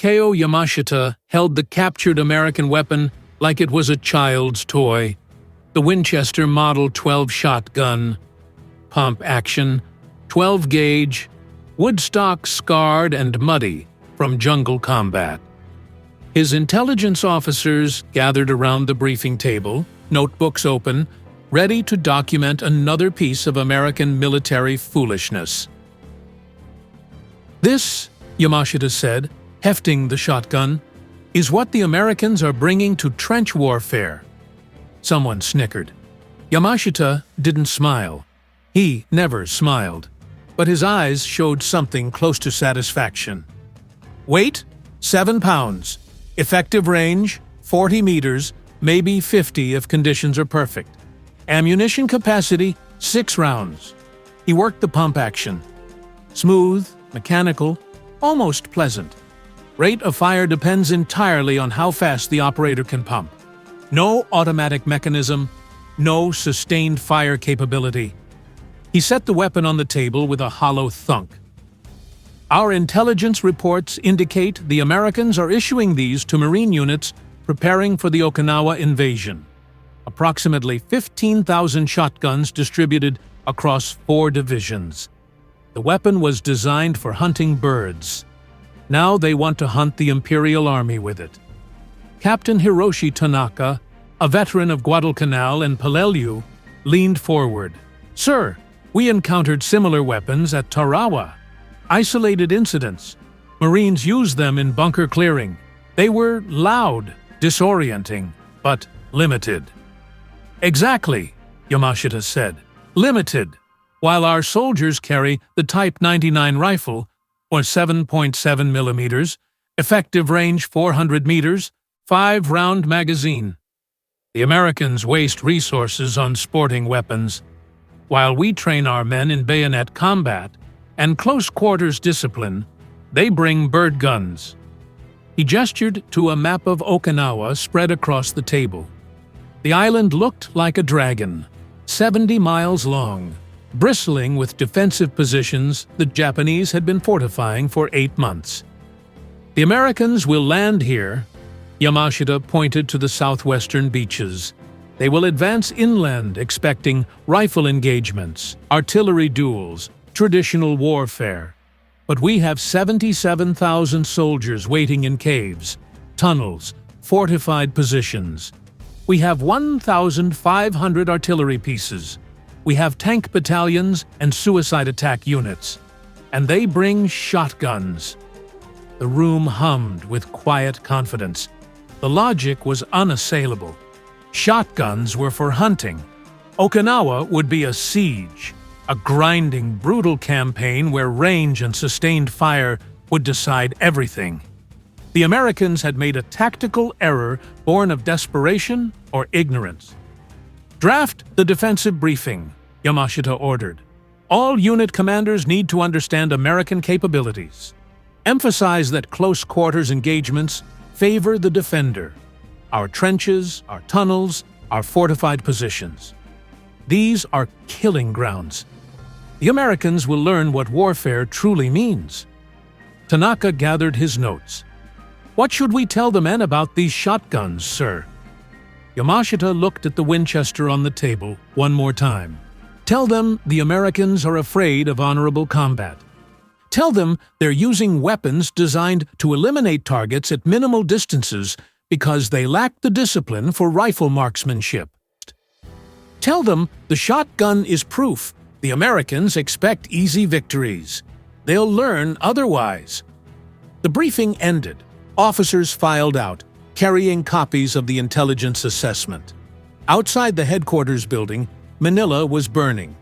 Takeo Yamashita held the captured American weapon like it was a child's toy. The Winchester Model 12 shotgun. Pump action, 12-gauge, woodstock scarred and muddy from jungle combat. His intelligence officers gathered around the briefing table, notebooks open, ready to document another piece of American military foolishness. "This," Yamashita said, hefting the shotgun, "is what the Americans are bringing to trench warfare." Someone snickered. Yamashita didn't smile. He never smiled, but his eyes showed something close to satisfaction. "Weight, 7 pounds. Effective range, 40 meters, maybe 50 if conditions are perfect. Ammunition capacity, 6 rounds. He worked the pump action. Smooth, mechanical, almost pleasant. Rate of fire depends entirely on how fast the operator can pump. No automatic mechanism, no sustained fire capability." He set the weapon on the table with a hollow thunk. "Our intelligence reports indicate the Americans are issuing these to Marine units preparing for the Okinawa invasion. Approximately 15,000 shotguns distributed across 4 divisions. The weapon was designed for hunting birds. Now they want to hunt the Imperial Army with it." Captain Hiroshi Tanaka, a veteran of Guadalcanal and Peleliu, leaned forward. "Sir, we encountered similar weapons at Tarawa. Isolated incidents. Marines used them in bunker clearing. They were loud, disorienting, but limited." "Exactly," Yamashita said. "Limited. While our soldiers carry the Type 99 rifle, or 7.7 millimeters, effective range 400 meters, 5-round magazine. The Americans waste resources on sporting weapons, while we train our men in bayonet combat and close-quarters discipline. They bring bird guns." He gestured to a map of Okinawa spread across the table. The island looked like a dragon, 70 miles long, bristling with defensive positions the Japanese had been fortifying for 8 months. "The Americans will land here." Yamashita pointed to the southwestern beaches. "They will advance inland, expecting rifle engagements, artillery duels, traditional warfare. But we have 77,000 soldiers waiting in caves, tunnels, fortified positions. We have 1,500 artillery pieces. We have tank battalions and suicide attack units. And they bring shotguns." The room hummed with quiet confidence. The logic was unassailable. Shotguns were for hunting. Okinawa would be a siege, a grinding, brutal campaign where range and sustained fire would decide everything. The Americans had made a tactical error born of desperation or ignorance. "Draft the defensive briefing," Yamashita ordered. "All unit commanders need to understand American capabilities. Emphasize that close-quarters engagements favor the defender. Our trenches, our tunnels, our fortified positions. These are killing grounds. The Americans will learn what warfare truly means." Tanaka gathered his notes. "What should we tell the men about these shotguns, sir?" Yamashita looked at the Winchester on the table one more time. "Tell them the Americans are afraid of honorable combat. Tell them they're using weapons designed to eliminate targets at minimal distances because they lack the discipline for rifle marksmanship. Tell them the shotgun is proof the Americans expect easy victories. They'll learn otherwise." The briefing ended. Officers filed out, carrying copies of the intelligence assessment. Outside the headquarters building, Manila was burning.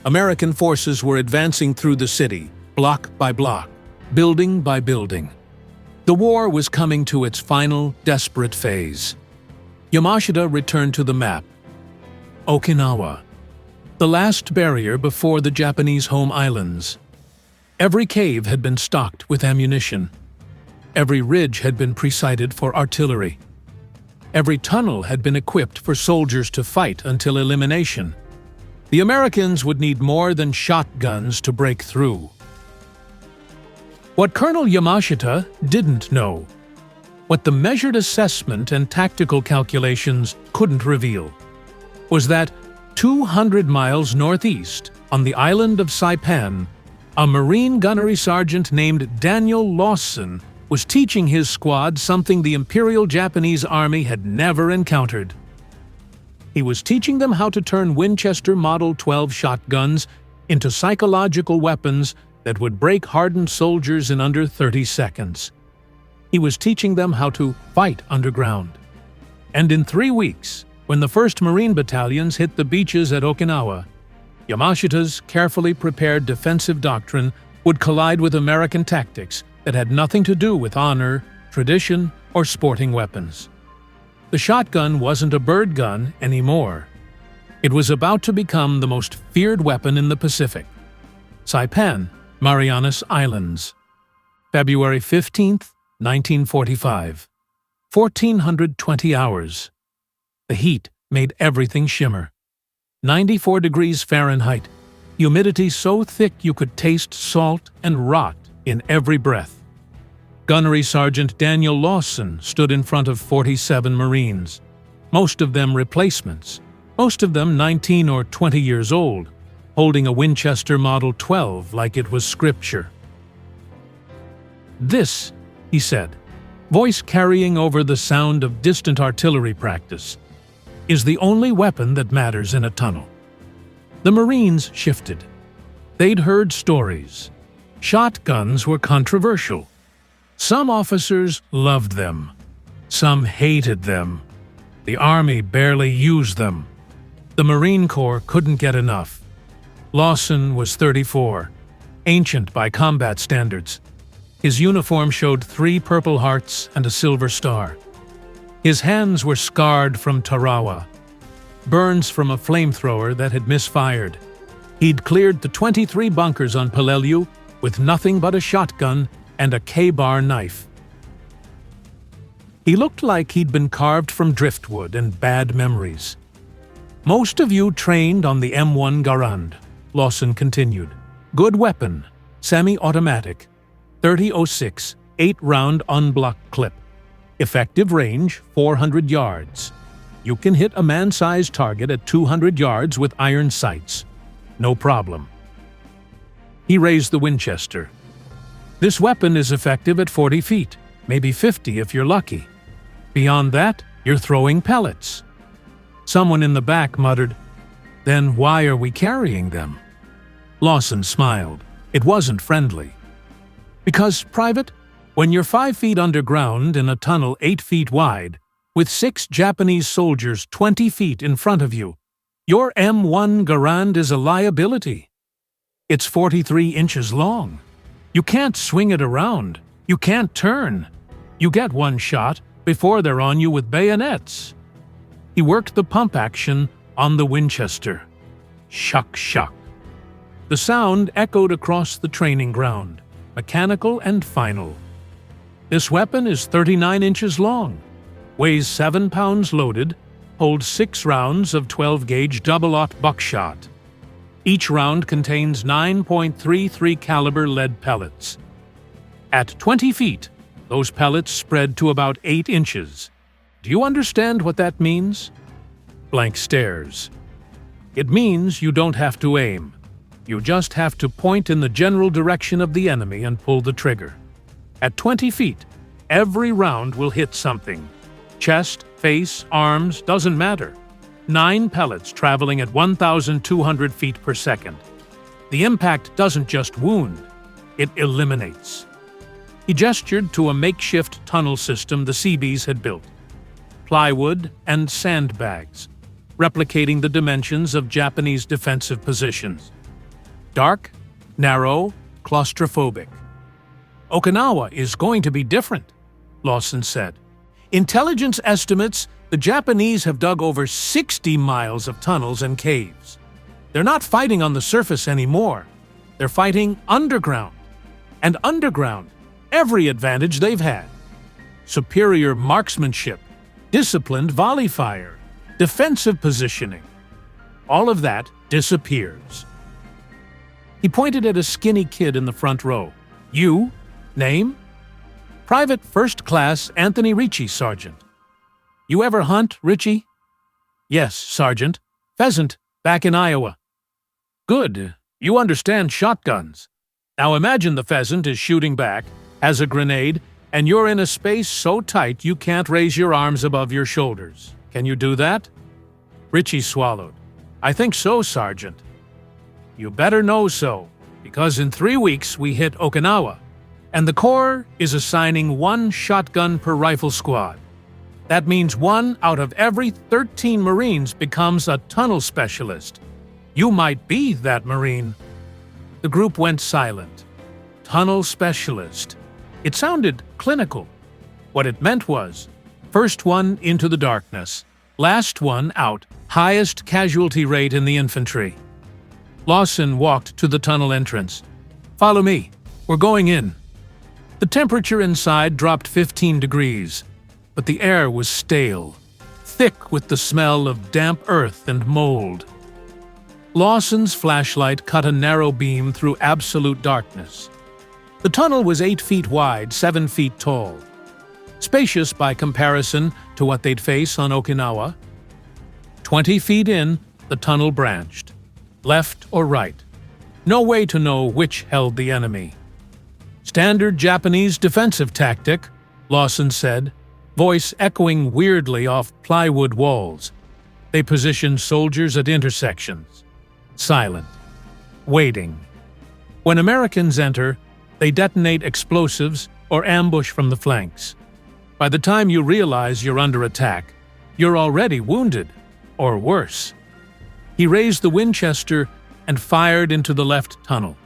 American forces were advancing through the city, block by block, building by building. The war was coming to its final, desperate phase. Yamashita returned to the map. Okinawa, the last barrier before the Japanese home islands. Every cave had been stocked with ammunition. Every ridge had been pre-sighted for artillery. Every tunnel had been equipped for soldiers to fight until elimination. The Americans would need more than shotguns to break through. What Colonel Yamashita didn't know, what the measured assessment and tactical calculations couldn't reveal, was that 200 miles northeast, on the island of Saipan, a Marine gunnery sergeant named Daniel Lawson was teaching his squad something the Imperial Japanese Army had never encountered. He was teaching them how to turn Winchester Model 12 shotguns into psychological weapons that would break hardened soldiers in under 30 seconds. He was teaching them how to fight underground. And in 3 weeks, when the 1st Marine Battalions hit the beaches at Okinawa, Yamashita's carefully prepared defensive doctrine would collide with American tactics that had nothing to do with honor, tradition, or sporting weapons. The shotgun wasn't a bird gun anymore. It was about to become the most feared weapon in the Pacific. Saipan, Marianas Islands. February 15th, 1945. 1420 hours. The heat made everything shimmer. 94 degrees Fahrenheit. Humidity so thick you could taste salt and rot in every breath. Gunnery Sergeant Daniel Lawson stood in front of 47 Marines, most of them replacements, most of them 19 or 20 years old, holding a Winchester Model 12 like it was scripture. "This," he said, voice carrying over the sound of distant artillery practice, "is the only weapon that matters in a tunnel." The Marines shifted. They'd heard stories. Shotguns were controversial. Some officers loved them. Some hated them. The Army barely used them. The Marine Corps couldn't get enough. Lawson was 34, ancient by combat standards. His uniform showed 3 Purple Hearts and a Silver Star. His hands were scarred from Tarawa, burns from a flamethrower that had misfired. He'd cleared the 23 bunkers on Peleliu with nothing but a shotgun and a K-bar knife. He looked like he'd been carved from driftwood and bad memories. "Most of you trained on the M1 Garand," Lawson continued. "Good weapon, semi-automatic, 30-06, 8-round unblocked clip. Effective range, 400 yards. You can hit a man-sized target at 200 yards with iron sights. No problem." He raised the Winchester. "This weapon is effective at 40 feet, maybe 50 if you're lucky. Beyond that, you're throwing pellets." Someone in the back muttered, "Then why are we carrying them?" Lawson smiled. It wasn't friendly. "Because, Private, when you're 5 feet underground in a tunnel 8 feet wide, with 6 Japanese soldiers 20 feet in front of you, your M1 Garand is a liability. It's 43 inches long. You can't swing it around. You can't turn. You get one shot before they're on you with bayonets." He worked the pump action on the Winchester. Shuck, shuck. The sound echoed across the training ground, mechanical and final. "This weapon is 39 inches long, weighs 7 pounds loaded, holds 6 rounds of 12-gauge double-aught buckshot. Each round contains 9.33 caliber lead pellets. At 20 feet, those pellets spread to about 8 inches. Do you understand what that means?" Blank stares. "It means you don't have to aim. You just have to point in the general direction of the enemy and pull the trigger. At 20 feet, every round will hit something. Chest, face, arms, doesn't matter. 9 pellets traveling at 1,200 feet per second. The impact doesn't just wound, it eliminates." He gestured to a makeshift tunnel system the Seabees had built. Plywood and sandbags, replicating the dimensions of Japanese defensive positions. Dark, narrow, claustrophobic. "Okinawa is going to be different," Lawson said. "Intelligence estimates the Japanese have dug over 60 miles of tunnels and caves. They're not fighting on the surface anymore. They're fighting underground. And underground, every advantage they've had. Superior marksmanship, disciplined volley fire, defensive positioning. All of that disappears." He pointed at a skinny kid in the front row. "You, Name? Private First Class Anthony Ricci, Sergeant. You ever hunt, Ricci? Yes, Sergeant. Pheasant, back in Iowa. Good. You understand shotguns. Now imagine the pheasant is shooting back, has a grenade, and you're in a space so tight you can't raise your arms above your shoulders. Can you do that? Ricci swallowed. I think so, Sergeant. You better know so, because in 3 weeks we hit Okinawa, and the Corps is assigning 1 shotgun per rifle squad. That means 1 out of every 13 Marines becomes a tunnel specialist. You might be that Marine. The group went silent. Tunnel specialist. It sounded clinical. What it meant was, first one into the darkness, last one out, highest casualty rate in the infantry. Lawson walked to the tunnel entrance. Follow me. We're going in. The temperature inside dropped 15 degrees, but the air was stale, thick with the smell of damp earth and mold. Lawson's flashlight cut a narrow beam through absolute darkness. The tunnel was 8 feet wide, 7 feet tall. Spacious by comparison to what they'd face on Okinawa. 20 feet in, the tunnel branched. Left or right. No way to know which held the enemy. Standard Japanese defensive tactic, Lawson said, voice echoing weirdly off plywood walls. They positioned soldiers at intersections. Silent. Waiting. When Americans enter, they detonate explosives or ambush from the flanks. By the time you realize you're under attack, you're already wounded, or worse. He raised the Winchester and fired into the left tunnel.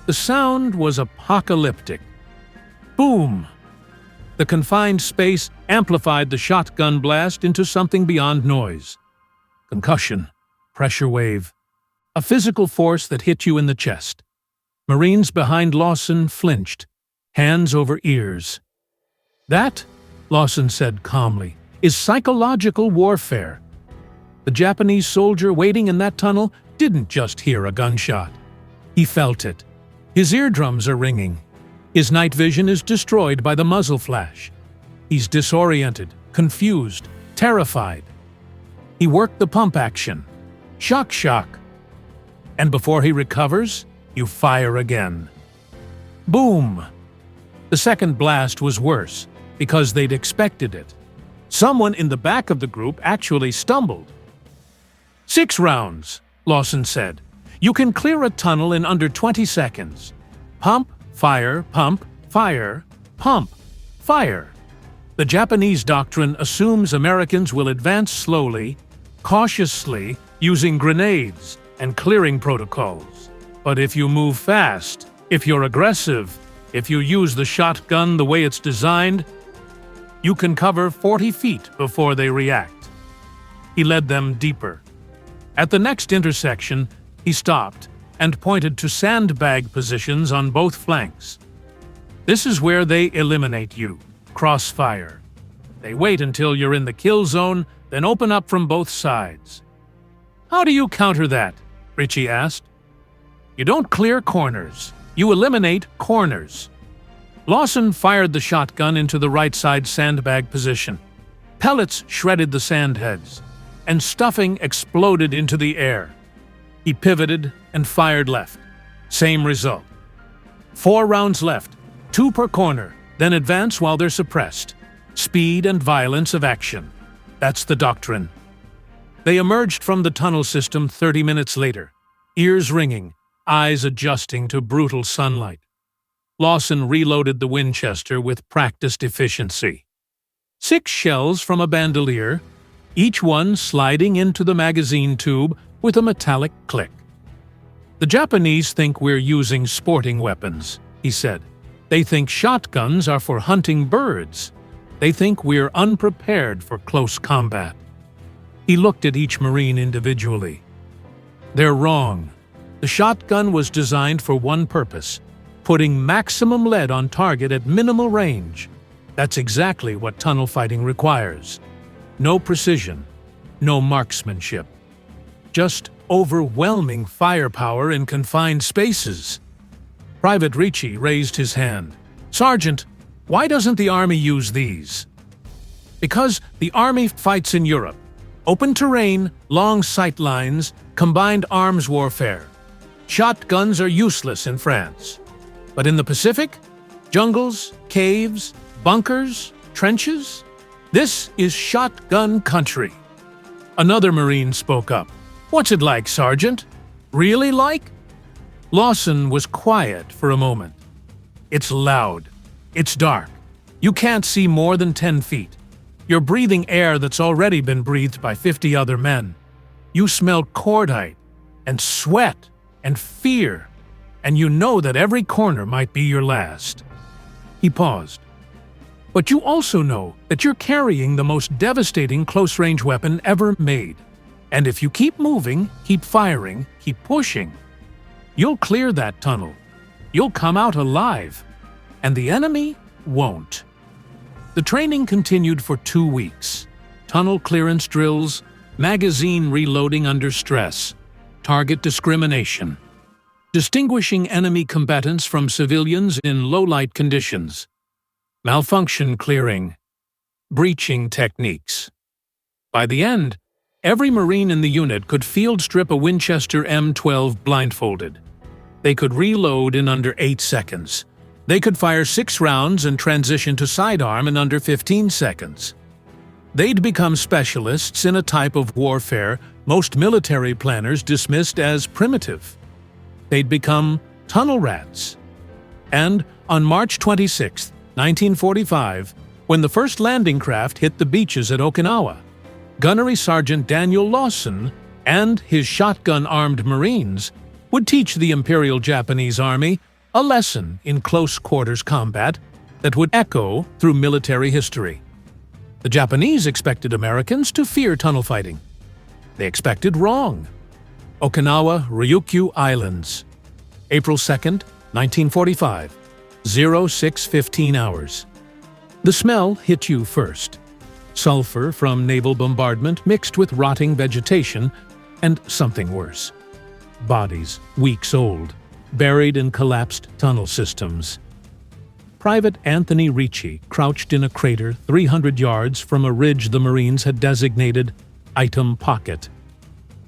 The sound was apocalyptic. Boom! The confined space amplified the shotgun blast into something beyond noise. Concussion, pressure wave, a physical force that hit you in the chest. Marines behind Lawson flinched, hands over ears. That, Lawson said calmly, is psychological warfare. The Japanese soldier waiting in that tunnel didn't just hear a gunshot. He felt it. His eardrums are ringing. His night vision is destroyed by the muzzle flash. He's disoriented, confused, terrified. He worked the pump action. Shock, shock. And before he recovers, you fire again. Boom! The second blast was worse, because they'd expected it. Someone in the back of the group actually stumbled. 6 rounds, Lawson said. You can clear a tunnel in under 20 seconds. Pump, fire, pump, fire, pump, fire. The Japanese doctrine assumes Americans will advance slowly, cautiously, using grenades and clearing protocols. But if you move fast, if you're aggressive, if you use the shotgun the way it's designed, you can cover 40 feet before they react. He led them deeper. At the next intersection, he stopped and pointed to sandbag positions on both flanks. This is where they eliminate you. Crossfire. They wait until you're in the kill zone, then open up from both sides. How do you counter that? Ricci asked. You don't clear corners. You eliminate corners. Lawson fired the shotgun into the right side sandbag position. Pellets shredded the sandheads, and stuffing exploded into the air. He pivoted and fired left. Same result. 4 rounds left, 2 per corner, then advance while they're suppressed. Speed and violence of action. That's the doctrine. They emerged from the tunnel system 30 minutes later, ears ringing, eyes adjusting to brutal sunlight. Lawson reloaded the Winchester with practiced efficiency. 6 shells from a bandolier, each one sliding into the magazine tube with a metallic click. The Japanese think we're using sporting weapons, he said. They think shotguns are for hunting birds. They think we're unprepared for close combat. He looked at each Marine individually. They're wrong. The shotgun was designed for one purpose, putting maximum lead on target at minimal range. That's exactly what tunnel fighting requires. No precision, no marksmanship. Just overwhelming firepower in confined spaces. Private Ricci raised his hand. "Sergeant, why doesn't the Army use these?" "Because the Army fights in Europe. Open terrain, long sight lines, combined arms warfare. Shotguns are useless in France. But in the Pacific? Jungles, caves, bunkers, trenches? This is shotgun country." Another Marine spoke up. "What's it like, Sergeant? Really like?" Lawson was quiet for a moment. "It's loud. It's dark. You can't see more than 10 feet. You're breathing air that's already been breathed by 50 other men. You smell cordite and sweat and fear, and you know that every corner might be your last." He paused. "But you also know that you're carrying the most devastating close-range weapon ever made. And if you keep moving, keep firing, keep pushing, you'll clear that tunnel. You'll come out alive. And the enemy won't." The training continued for 2 weeks. Tunnel clearance drills, magazine reloading under stress, target discrimination, distinguishing enemy combatants from civilians in low-light conditions, malfunction clearing, breaching techniques. By the end, every Marine in the unit could field strip a Winchester M12 blindfolded. They could reload in under 8 seconds. They could fire 6 rounds and transition to sidearm in under 15 seconds. They'd become specialists in a type of warfare most military planners dismissed as primitive. They'd become tunnel rats. And on March 26, 1945, when the first landing craft hit the beaches at Okinawa, Gunnery Sergeant Daniel Lawson and his shotgun-armed Marines would teach the Imperial Japanese Army a lesson in close-quarters combat that would echo through military history. The Japanese expected Americans to fear tunnel fighting. They expected wrong. Okinawa Ryukyu Islands, April 2nd, 1945, 06:15 hours. The smell hit you first. Sulfur from naval bombardment mixed with rotting vegetation and something worse. Bodies, weeks old, buried in collapsed tunnel systems. Private Anthony Ricci crouched in a crater 300 yards from a ridge the Marines had designated Item Pocket.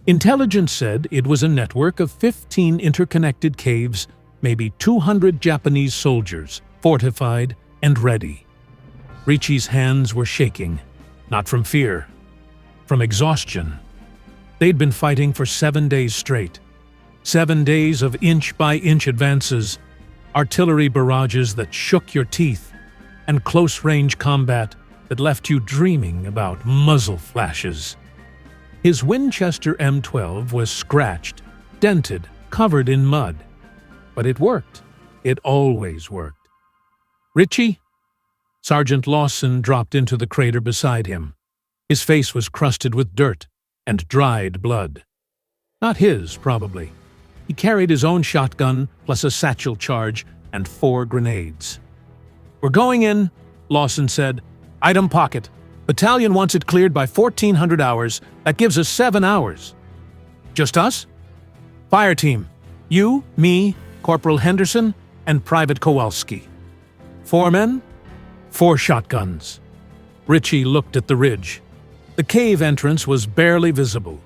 Intelligence said it was a network of 15 interconnected caves, maybe 200 Japanese soldiers, fortified and ready. Ricci's hands were shaking, not from fear, from exhaustion. They'd been fighting for 7 days straight. 7 days of inch-by-inch advances, artillery barrages that shook your teeth, and close-range combat that left you dreaming about muzzle flashes. His Winchester M12 was scratched, dented, covered in mud. But it worked. It always worked. "Ricci?" Sergeant Lawson dropped into the crater beside him. His face was crusted with dirt and dried blood. Not his, probably. He carried his own shotgun, plus a satchel charge, and 4 grenades. "We're going in," Lawson said. "Item Pocket. Battalion wants it cleared by 1400 hours. That gives us 7 hours. Just us? Fire team. You, me, Corporal Henderson, and Private Kowalski. 4 men, 4 shotguns." Ricci looked at the ridge. The cave entrance was barely visible.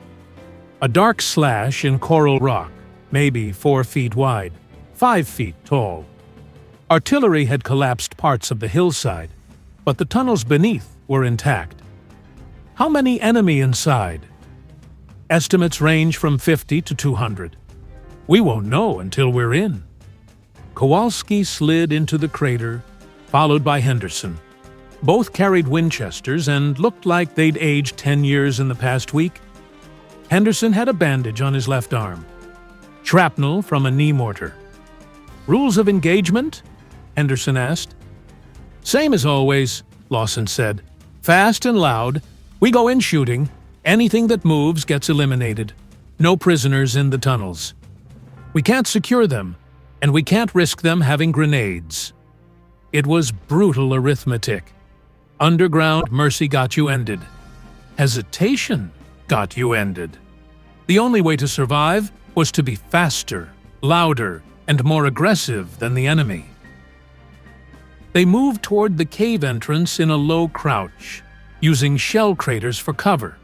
A dark slash in coral rock, maybe 4 feet wide, 5 feet tall. Artillery had collapsed parts of the hillside, but the tunnels beneath were intact. How many enemy inside? Estimates range from 50 to 200. We won't know until we're in. Kowalski slid into the crater, followed by Henderson. Both carried Winchesters and looked like they'd aged 10 years in the past week. Henderson had a bandage on his left arm. Shrapnel from a knee mortar. "Rules of engagement?" Henderson asked. "Same as always," Lawson said. "Fast and loud. We go in shooting. Anything that moves gets eliminated. No prisoners in the tunnels. We can't secure them, and we can't risk them having grenades." It was brutal arithmetic. Underground mercy got you ended. Hesitation got you ended. The only way to survive was to be faster, louder, and more aggressive than the enemy. They moved toward the cave entrance in a low crouch, using shell craters for cover.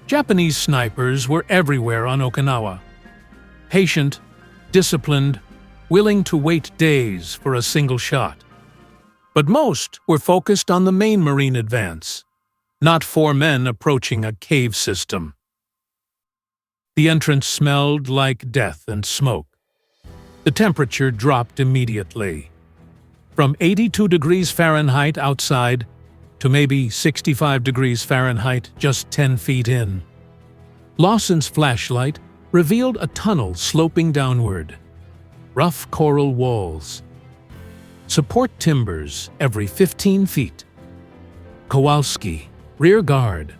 Japanese snipers were everywhere on Okinawa. Patient, disciplined, willing to wait days for a single shot. But most were focused on the main marine advance, not 4 men approaching a cave system. The entrance smelled like death and smoke. The temperature dropped immediately. From 82 degrees Fahrenheit outside to maybe 65 degrees Fahrenheit just 10 feet in. Lawson's flashlight revealed a tunnel sloping downward. Rough coral walls. Support timbers every 15 feet. Kowalski, rear guard.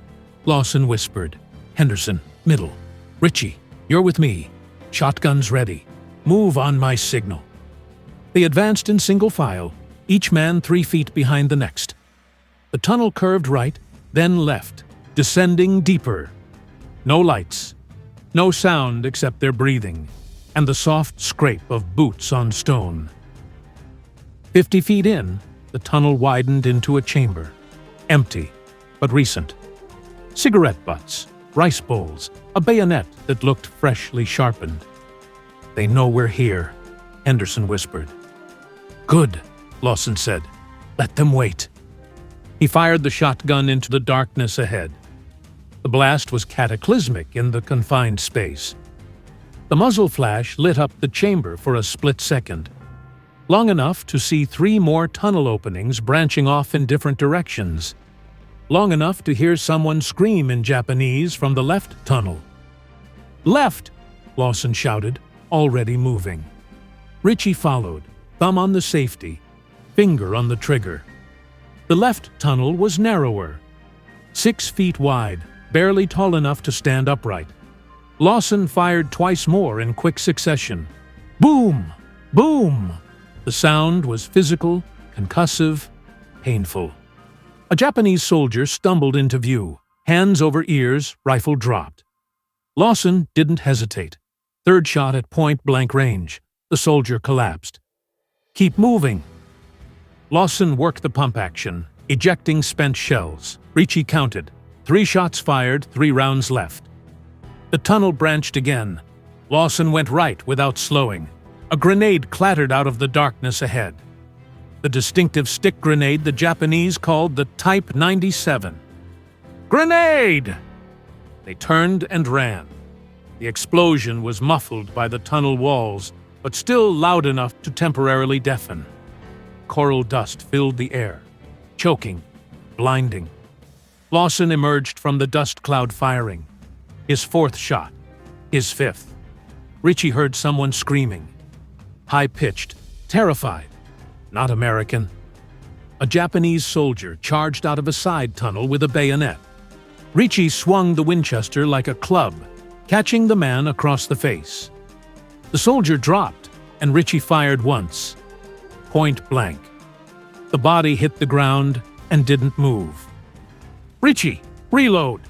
Lawson whispered. Henderson, middle. Ritchie, you're with me. Shotguns ready. Move on my signal. They advanced in single file, each man 3 feet behind the next. The tunnel curved right, then left, descending deeper. No lights, no sound except their breathing, and the soft scrape of boots on stone. 50 feet in, the tunnel widened into a chamber. Empty, but recent. Cigarette butts, rice bowls, a bayonet that looked freshly sharpened. They know we're here, Henderson whispered. Good, Lawson said. Let them wait. He fired the shotgun into the darkness ahead. The blast was cataclysmic in the confined space. The muzzle flash lit up the chamber for a split second, long enough to see 3 more tunnel openings branching off in different directions, long enough to hear someone scream in Japanese from the left tunnel. Left! Lawson shouted, already moving. Ritchie followed, thumb on the safety, finger on the trigger. The left tunnel was narrower, 6 feet wide, barely tall enough to stand upright. Lawson fired twice more in quick succession. Boom! Boom! The sound was physical, concussive, painful. A Japanese soldier stumbled into view, hands over ears, rifle dropped. Lawson didn't hesitate. 3rd shot at point-blank range. The soldier collapsed. Keep moving. Lawson worked the pump action, ejecting spent shells. Ritchie counted. 3 shots fired, 3 rounds left. The tunnel branched again. Lawson went right without slowing. A grenade clattered out of the darkness ahead. The distinctive stick grenade the Japanese called the Type 97. Grenade! They turned and ran. The explosion was muffled by the tunnel walls, but still loud enough to temporarily deafen. Coral dust filled the air, choking, blinding. Lawson emerged from the dust cloud firing. His 4th shot, his 5th. Ritchie heard someone screaming. High-pitched, terrified. Not American. A Japanese soldier charged out of a side tunnel with a bayonet. Ritchie swung the Winchester like a club, catching the man across the face. The soldier dropped, and Ritchie fired once. Point blank. The body hit the ground and didn't move. Ritchie, reload!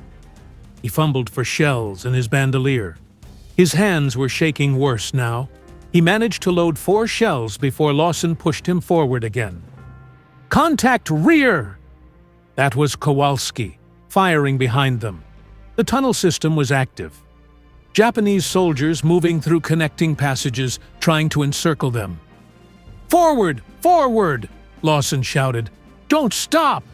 He fumbled for shells in his bandolier. His hands were shaking worse now. He managed to load 4 shells before Lawson pushed him forward again. Contact rear! That was Kowalski, firing behind them. The tunnel system was active. Japanese soldiers moving through connecting passages, trying to encircle them. Forward! Forward! Lawson shouted. Don't stop!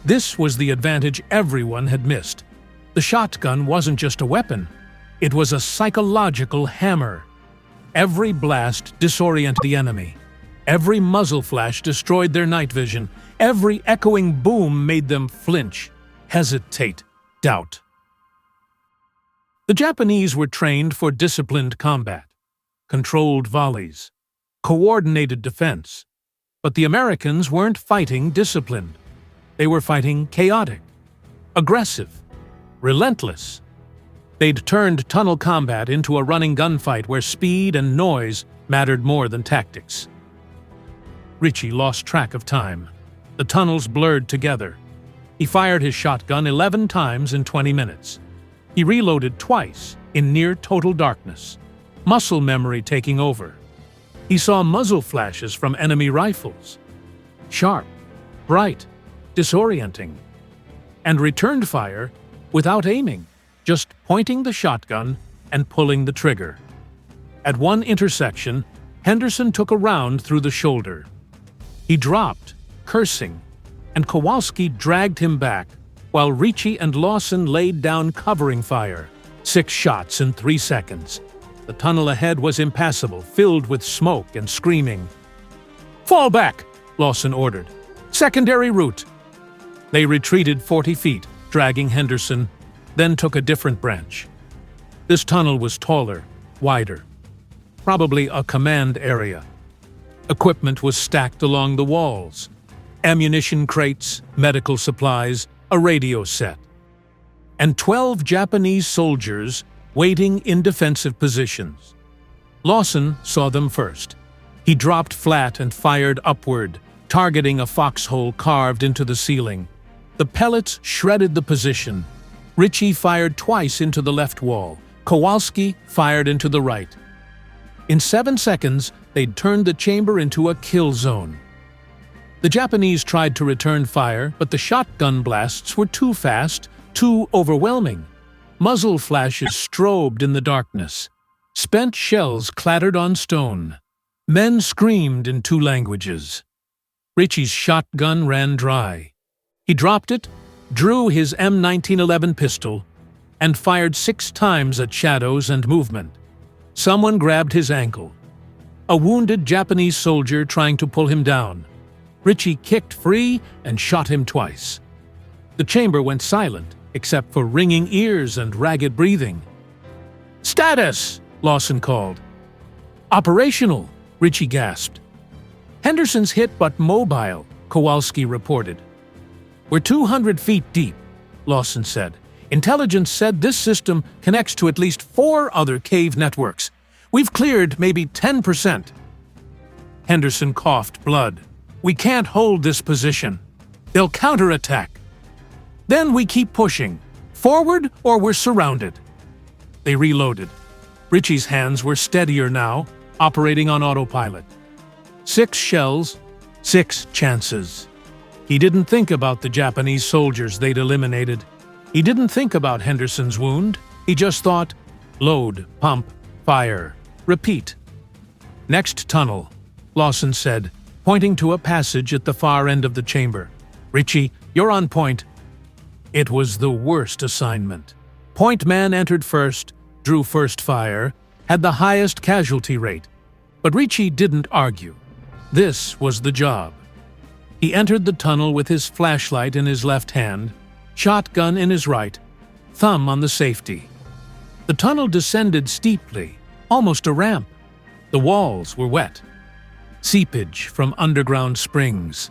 This was the advantage everyone had missed. The shotgun wasn't just a weapon. It was a psychological hammer. Every blast disoriented the enemy. Every muzzle flash destroyed their night vision. Every echoing boom made them flinch, hesitate, doubt. The Japanese were trained for disciplined combat, controlled volleys, coordinated defense. But the Americans weren't fighting disciplined. They were fighting chaotic, aggressive, relentless. They'd turned tunnel combat into a running gunfight where speed and noise mattered more than tactics. Ritchie lost track of time. The tunnels blurred together. He fired his shotgun 11 times in 20 minutes. He reloaded twice in near total darkness, muscle memory taking over. He saw muzzle flashes from enemy rifles. sharp, bright, disorienting, and returned fire without aiming, just pointing the shotgun and pulling the trigger. At one intersection, Henderson took a round through the shoulder. He dropped, cursing, and Kowalski dragged him back, while Ricci and Lawson laid down covering fire. 6 shots in 3 seconds. The tunnel ahead was impassable, filled with smoke and screaming. "Fall back!" Lawson ordered. "Secondary route!" They retreated 40 feet, dragging Henderson, then took a different branch. This tunnel was taller, wider. Probably a command area. Equipment was stacked along the walls. Ammunition crates, medical supplies, a radio set. And 12 Japanese soldiers waiting in defensive positions. Lawson saw them first. He dropped flat and fired upward, targeting a foxhole carved into the ceiling. The pellets shredded the position. Ricci fired twice into the left wall. Kowalski fired into the right. In 7 seconds, they'd turned the chamber into a kill zone. The Japanese tried to return fire, but the shotgun blasts were too fast, too overwhelming. Muzzle flashes strobed in the darkness. Spent shells clattered on stone. Men screamed in 2 languages. Ricci's shotgun ran dry. He dropped it, drew his M1911 pistol, and fired 6 times at shadows and movement. Someone grabbed his ankle. A wounded Japanese soldier trying to pull him down. Ricci kicked free and shot him twice. The chamber went silent, except for ringing ears and ragged breathing. "Status!" Lawson called. "Operational," Ricci gasped. "Henderson's hit but mobile," Kowalski reported. "We're 200 feet deep," Lawson said. "Intelligence said this system connects to at least 4 other cave networks. We've cleared maybe 10%. Henderson coughed blood. "We can't hold this position. They'll counterattack. Then we keep pushing. Forward or we're surrounded." They reloaded. Ricci's hands were steadier now, operating on autopilot. 6 shells, 6 chances. He didn't think about the Japanese soldiers they'd eliminated. He didn't think about Henderson's wound. He just thought, load, pump, fire, repeat. "Next tunnel," Lawson said, pointing to a passage at the far end of the chamber. "Ricci, you're on point." It was the worst assignment. Point man entered first, drew first fire, had the highest casualty rate. But Ricci didn't argue. This was the job. He entered the tunnel with his flashlight in his left hand, shotgun in his right, thumb on the safety. The tunnel descended steeply, almost a ramp. The walls were wet. Seepage from underground springs.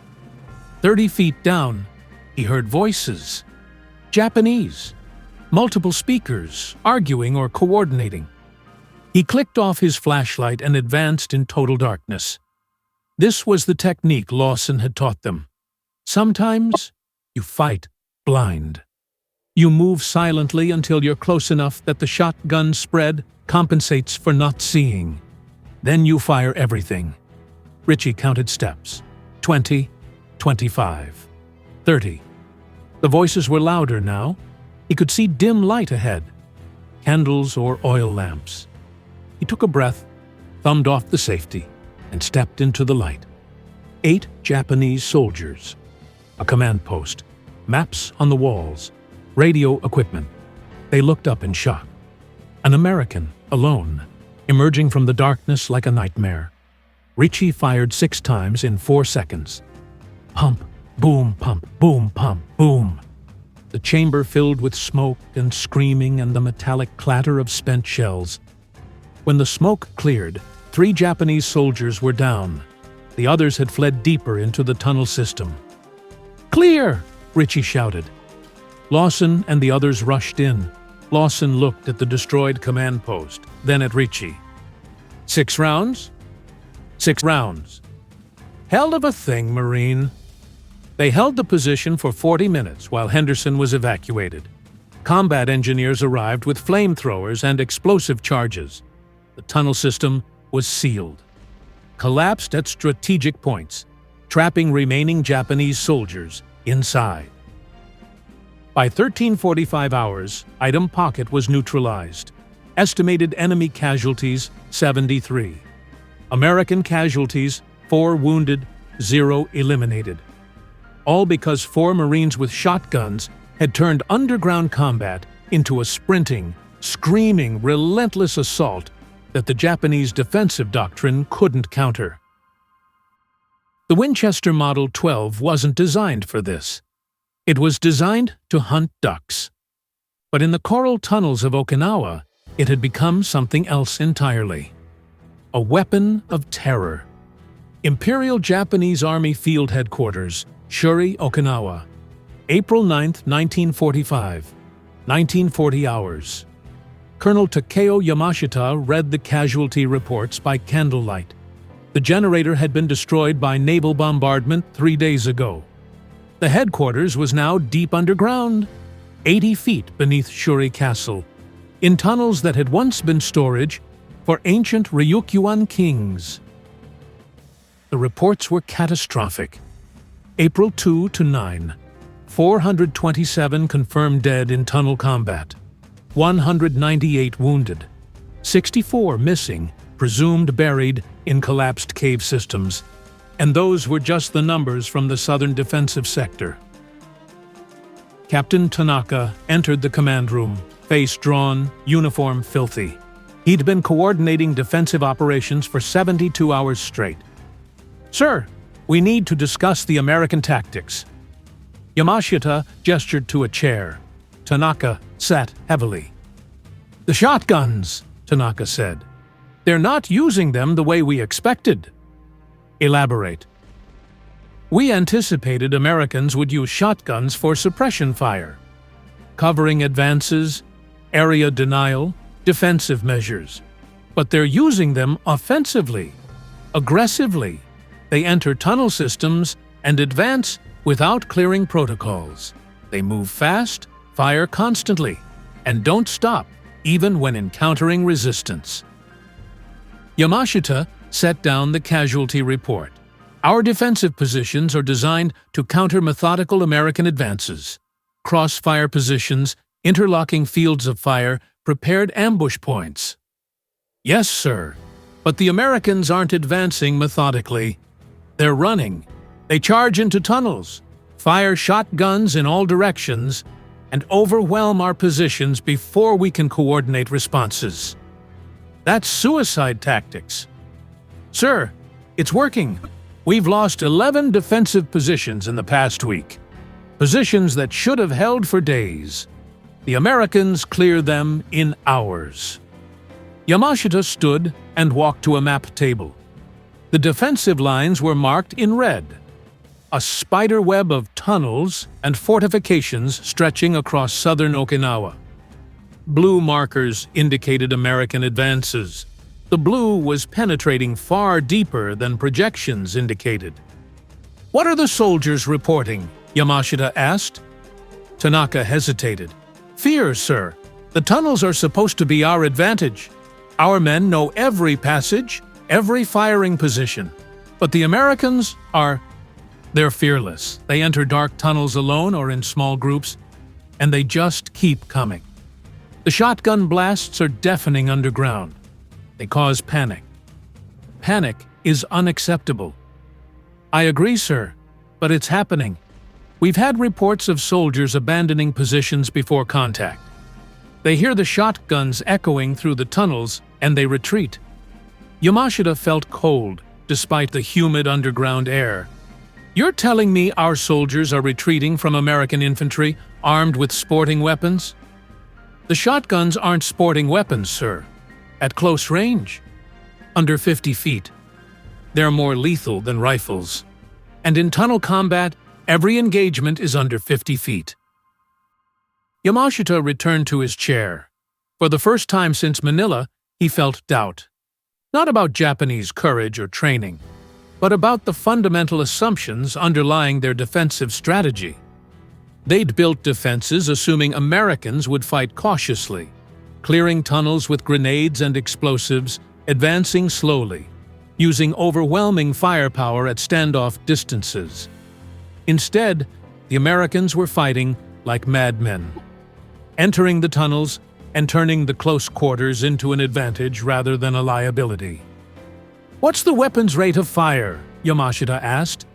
30 feet down, he heard voices. Japanese. Multiple speakers, arguing or coordinating. He clicked off his flashlight and advanced in total darkness. This was the technique Lawson had taught them. Sometimes you fight blind. You move silently until you're close enough that the shotgun spread compensates for not seeing. Then you fire everything. Ricci counted steps. 20, 25, 30. The voices were louder now. He could see dim light ahead. Candles or oil lamps. He took a breath, thumbed off the safety, and stepped into the light. 8 Japanese soldiers. A command post. Maps on the walls. Radio equipment. They looked up in shock. An American, alone, emerging from the darkness like a nightmare. Ricci fired 6 times in 4 seconds. Pump, boom, pump, boom, pump, boom. The chamber filled with smoke and screaming and the metallic clatter of spent shells. When the smoke cleared, 3 Japanese soldiers were down. The others had fled deeper into the tunnel system. "Clear!" Ricci shouted. Lawson and the others rushed in. Lawson looked at the destroyed command post, then at Ricci. 6 rounds? 6 rounds. Hell of a thing, Marine. They held the position for 40 minutes while Henderson was evacuated. Combat engineers arrived with flamethrowers and explosive charges. The tunnel system was sealed. Collapsed at strategic points. trapping remaining Japanese soldiers inside. By 1345 hours, Item Pocket was neutralized. Estimated enemy casualties, 73. American casualties, 4 wounded, 0 eliminated. All because 4 Marines with shotguns had turned underground combat into a sprinting, screaming, relentless assault that the Japanese defensive doctrine couldn't counter. The Winchester Model 12 wasn't designed for this. It was designed to hunt ducks. But in the coral tunnels of Okinawa, it had become something else entirely. A weapon of terror. Imperial Japanese Army Field Headquarters, Shuri, Okinawa. April 9, 1945. 1940 hours. Colonel Takeo Yamashita read the casualty reports by candlelight. The generator had been destroyed by naval bombardment 3 days ago. The headquarters was now deep underground, 80 feet beneath Shuri Castle, in tunnels that had once been storage for ancient Ryukyuan kings. The reports were catastrophic. April 2 to 9. 427 confirmed dead in tunnel combat. 198 wounded. 64 missing, presumed buried in collapsed cave systems. And those were just the numbers from the southern defensive sector. Captain Tanaka entered the command room, face drawn, uniform filthy. He'd been coordinating defensive operations for 72 hours straight. "Sir, we need to discuss the American tactics." Yamashita gestured to a chair. Tanaka sat heavily. "The shotguns," Tanaka said. "They're not using them the way we expected." Elaborate. "We anticipated Americans would use shotguns for suppression fire, covering advances, area denial, defensive measures. But they're using them offensively, aggressively. They enter tunnel systems and advance without clearing protocols. They move fast, fire constantly, and don't stop even when encountering resistance." Yamashita set down the casualty report. "Our defensive positions are designed to counter methodical American advances. Crossfire positions, interlocking fields of fire, prepared ambush points." "Yes, sir. But the Americans aren't advancing methodically. They're running. They charge into tunnels, fire shotguns in all directions, and overwhelm our positions before we can coordinate responses. That's suicide tactics." "Sir, it's working. We've lost 11 defensive positions in the past week. Positions that should have held for days. The Americans clear them in hours." Yamashita stood and walked to a map table. The defensive lines were marked in red. A spider web of tunnels and fortifications stretching across southern Okinawa. Blue markers indicated American advances. The blue was penetrating far deeper than projections indicated. "What are the soldiers reporting?" Yamashita asked. Tanaka hesitated. "Fear, sir. The tunnels are supposed to be our advantage. Our men know every passage, every firing position. But the Americans they're fearless. They enter dark tunnels alone or in small groups, and they just keep coming. The shotgun blasts are deafening underground. They cause panic. Panic is unacceptable." "I agree, sir, but it's happening. We've had reports of soldiers abandoning positions before contact. They hear the shotguns echoing through the tunnels and they retreat." Yamashita felt cold despite the humid underground air. "You're telling me our soldiers are retreating from American infantry armed with sporting weapons?" "The shotguns aren't sporting weapons, sir. At close range, under 50 feet. They're more lethal than rifles. And in tunnel combat, every engagement is under 50 feet. Yamashita returned to his chair. For the first time since Manila, he felt doubt. Not about Japanese courage or training, but about the fundamental assumptions underlying their defensive strategy. They'd built defenses assuming Americans would fight cautiously, clearing tunnels with grenades and explosives, advancing slowly, using overwhelming firepower at standoff distances. Instead, the Americans were fighting like madmen, entering the tunnels and turning the close quarters into an advantage rather than a liability. "What's the weapon's rate of fire?" Yamashita asked.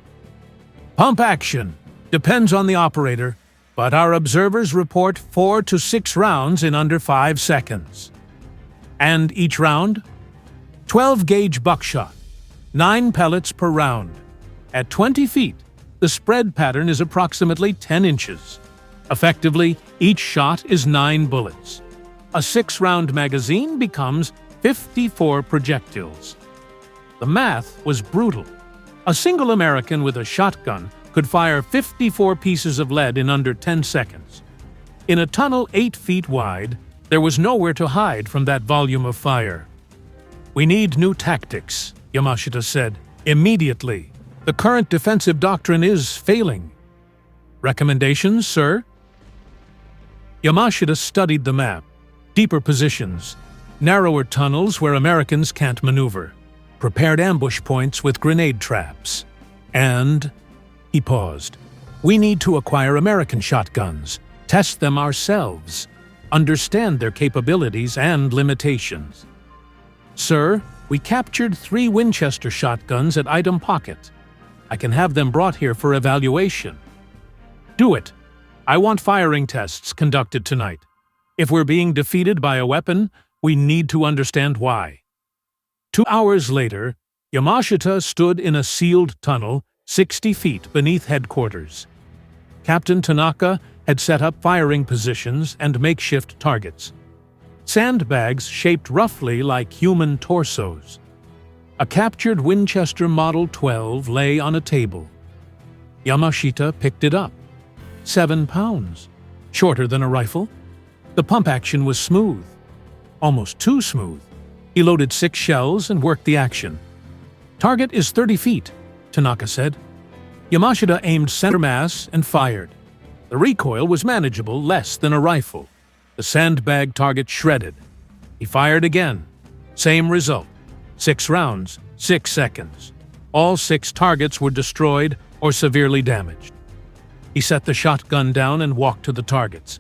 "Pump action. Depends on the operator, but our observers report 4 to 6 rounds in under 5 seconds. And each round? 12-gauge buckshot, 9 pellets per round. At 20 feet, the spread pattern is approximately 10 inches. Effectively, each shot is 9 bullets. A 6-round magazine becomes 54 projectiles." The math was brutal. A single American with a shotgun could fire 54 pieces of lead in under 10 seconds. In a tunnel 8 feet wide, there was nowhere to hide from that volume of fire. "We need new tactics," Yamashita said. "Immediately. The current defensive doctrine is failing." "Recommendations, sir?" Yamashita studied the map. Deeper positions, narrower tunnels where Americans can't maneuver, prepared ambush points with grenade traps. And he paused. "We need to acquire American shotguns, test them ourselves, understand their capabilities and limitations." "Sir, we captured 3 Winchester shotguns at Item Pocket. I can have them brought here for evaluation." "Do it. I want firing tests conducted tonight. If we're being defeated by a weapon, we need to understand why." 2 hours later, Yamashita stood in a sealed tunnel 60 feet beneath headquarters. Captain Tanaka had set up firing positions and makeshift targets. Sandbags shaped roughly like human torsos. A captured Winchester Model 12 lay on a table. Yamashita picked it up. 7 pounds. Shorter than a rifle. The pump action was smooth. Almost too smooth. He loaded 6 shells and worked the action. "Target is 30 feet, Tanaka said. Yamashita aimed center mass and fired. The recoil was manageable, less than a rifle. The sandbag target shredded. He fired again. Same result. 6 rounds, 6 seconds. All 6 targets were destroyed or severely damaged. He set the shotgun down and walked to the targets.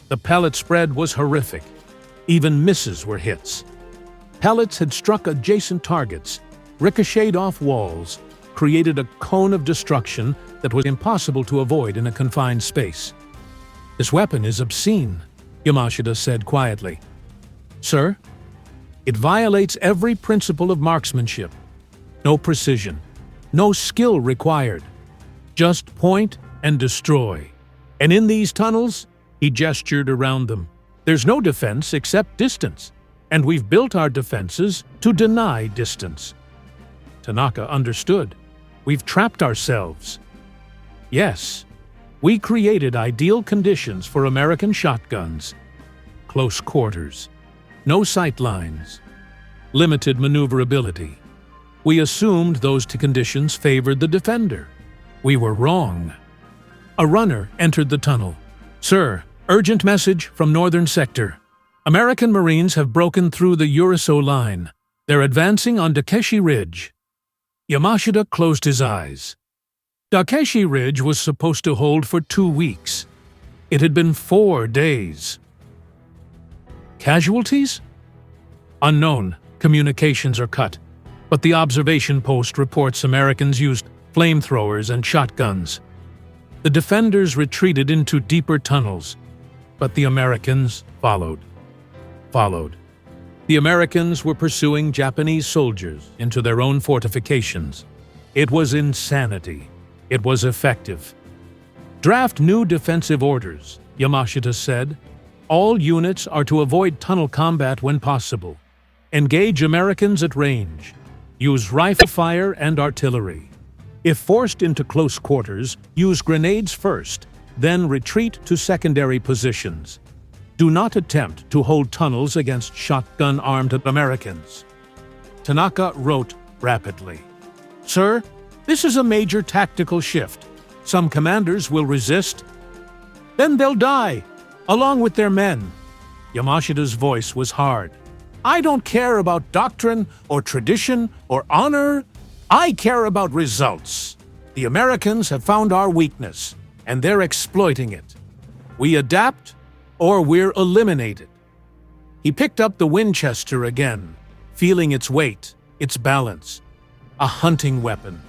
The pellet spread was horrific. Even misses were hits. Pellets had struck adjacent targets, ricocheted off walls, created a cone of destruction that was impossible to avoid in a confined space. "This weapon is obscene," Yamashita said quietly. "Sir, it violates every principle of marksmanship. No precision, no skill required. Just point and destroy. And in these tunnels," he gestured around them, "there's no defense except distance, and we've built our defenses to deny distance." Tanaka understood. "We've trapped ourselves." "Yes, we created ideal conditions for American shotguns. Close quarters, no sight lines, limited maneuverability. We assumed those conditions favored the defender. We were wrong." A runner entered the tunnel. "Sir, urgent message from Northern Sector. American Marines have broken through the Uriso Line. They're advancing on Dakeshi Ridge." Yamashita closed his eyes. Dakeshi Ridge was supposed to hold for 2 weeks. It had been 4 days. Casualties? Unknown. Communications are cut. But the observation post reports Americans used flamethrowers and shotguns. The defenders retreated into deeper tunnels, but the Americans followed. The Americans were pursuing Japanese soldiers into their own fortifications. It was insanity. It was effective. "Draft new defensive orders," Yamashita said. "All units are to avoid tunnel combat when possible. Engage Americans at range. Use rifle fire and artillery. If forced into close quarters, use grenades first, then retreat to secondary positions. Do not attempt to hold tunnels against shotgun-armed Americans." Tanaka wrote rapidly. "Sir, this is a major tactical shift. Some commanders will resist. Then they'll die, along with their men." Yamashita's voice was hard. I don't care about doctrine or tradition or honor. I care about results. The Americans have found our weakness, and they're exploiting it. We adapt, or we're eliminated. He picked up the Winchester again, feeling its weight, its balance. A hunting weapon,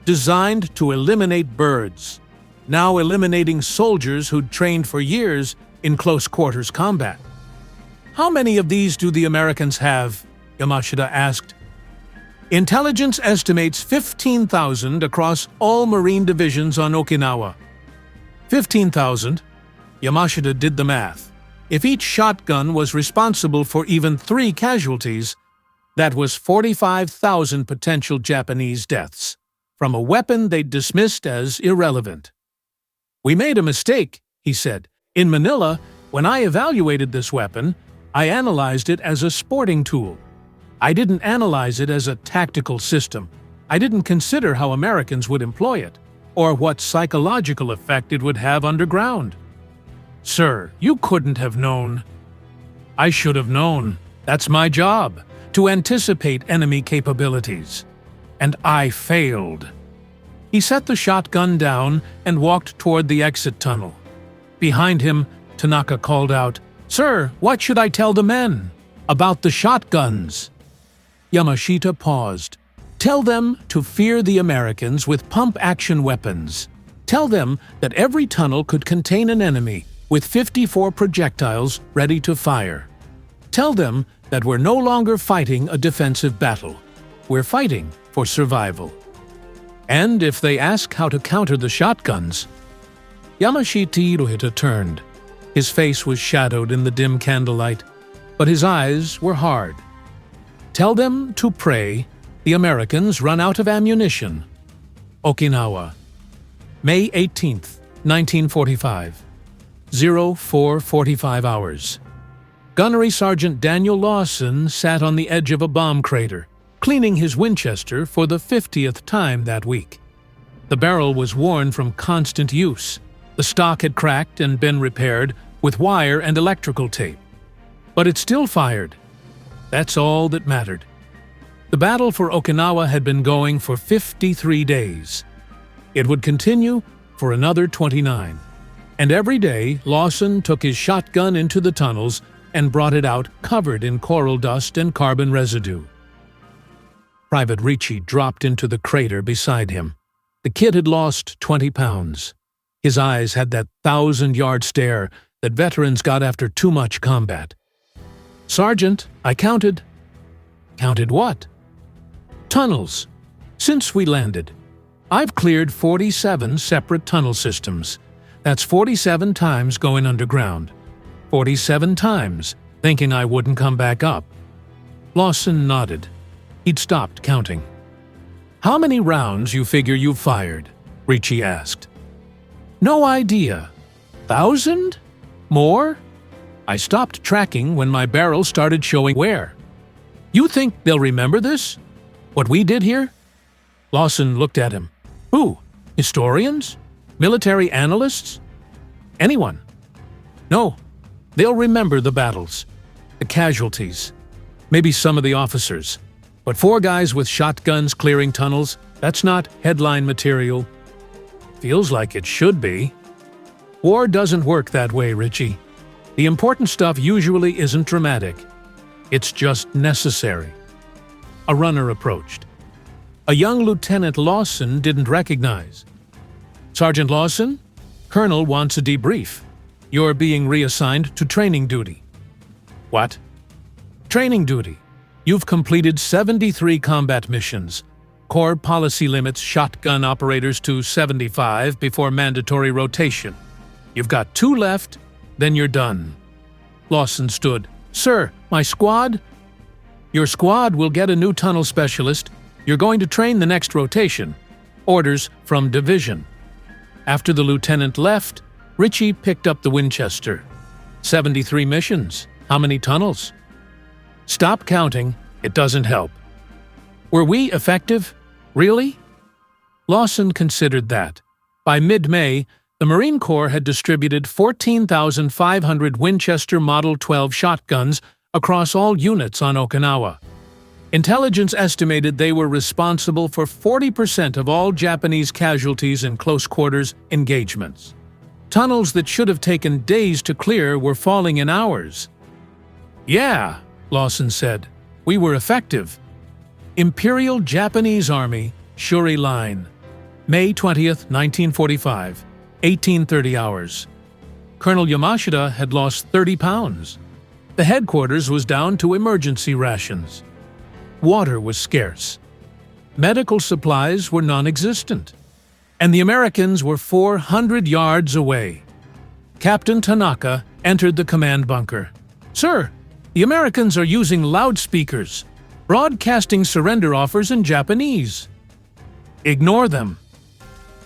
designed to eliminate birds, now eliminating soldiers who'd trained for years in close-quarters combat. How many of these do the Americans have? Yamashita asked. Intelligence estimates 15,000 across all Marine divisions on Okinawa. 15,000? Yamashita did the math. If each shotgun was responsible for even 3 casualties, that was 45,000 potential Japanese deaths, from a weapon they'd dismissed as irrelevant. We made a mistake, he said. In Manila, when I evaluated this weapon, I analyzed it as a sporting tool. I didn't analyze it as a tactical system. I didn't consider how Americans would employ it, or what psychological effect it would have underground. Sir, you couldn't have known. I should have known. That's my job, to anticipate enemy capabilities. And I failed. He set the shotgun down and walked toward the exit tunnel. Behind him, Tanaka called out, "Sir, what should I tell the men? About the shotguns?" Yamashita paused. "Tell them to fear the Americans with pump-action weapons. Tell them that every tunnel could contain an enemy with 54 projectiles ready to fire. Tell them that we're no longer fighting a defensive battle. We're fighting for survival. And if they ask how to counter the shotguns..." Yamashita Hirohito turned. His face was shadowed in the dim candlelight, but his eyes were hard. "Tell them to pray the Americans run out of ammunition." Okinawa, May 18th, 1945, 04:45 hours. Gunnery Sergeant Daniel Lawson sat on the edge of a bomb crater, cleaning his Winchester for the 50th time that week. The barrel was worn from constant use. The stock had cracked and been repaired with wire and electrical tape. But it still fired. That's all that mattered. The battle for Okinawa had been going for 53 days. It would continue for another 29. And every day, Lawson took his shotgun into the tunnels and brought it out covered in coral dust and carbon residue. Private Ricci dropped into the crater beside him. The kid had lost 20 pounds. His eyes had that 1,000-yard stare that veterans got after too much combat. "Sergeant, I counted." "Counted what?" "Tunnels. Since we landed. I've cleared 47 separate tunnel systems. That's 47 times going underground. 47 times, thinking I wouldn't come back up." Lawson nodded. He'd stopped counting. "How many rounds you figure you've fired?" Ricci asked. "No idea. 1,000? More? I stopped tracking when my barrel started showing wear." "You think they'll remember this? What we did here?" Lawson looked at him. "Who? Historians? Military analysts? Anyone?" "No. They'll remember the battles, the casualties, maybe some of the officers. But 4 guys with shotguns clearing tunnels, that's not headline material." "Feels like it should be." "War doesn't work that way, Ricci. The important stuff usually isn't dramatic. It's just necessary." A runner approached. A young Lieutenant Lawson didn't recognize. "Sergeant Lawson, Colonel wants a debrief. You're being reassigned to training duty." "What?" "Training duty. You've completed 73 combat missions. Corps policy limits shotgun operators to 75 before mandatory rotation. You've got 2 left, then you're done." Lawson stood. "Sir, my squad?" "Your squad will get a new tunnel specialist. You're going to train the next rotation. Orders from division." After the lieutenant left, Ricci picked up the Winchester. 73 missions. How many tunnels?" "Stop counting. It doesn't help." "Were we effective? Really?" Lawson considered that. By mid-May, the Marine Corps had distributed 14,500 Winchester Model 12 shotguns across all units on Okinawa. Intelligence estimated they were responsible for 40% of all Japanese casualties in close-quarters engagements. Tunnels that should have taken days to clear were falling in hours. "Yeah," Lawson said, "we were effective." Imperial Japanese Army, Shuri Line, May 20, 1945, 1830 hours. Colonel Yamashita had lost 30 pounds. The headquarters was down to emergency rations. Water was scarce. Medical supplies were non-existent. And the Americans were 400 yards away. Captain Tanaka entered the command bunker. "Sir, the Americans are using loudspeakers, broadcasting surrender offers in Japanese." "Ignore them."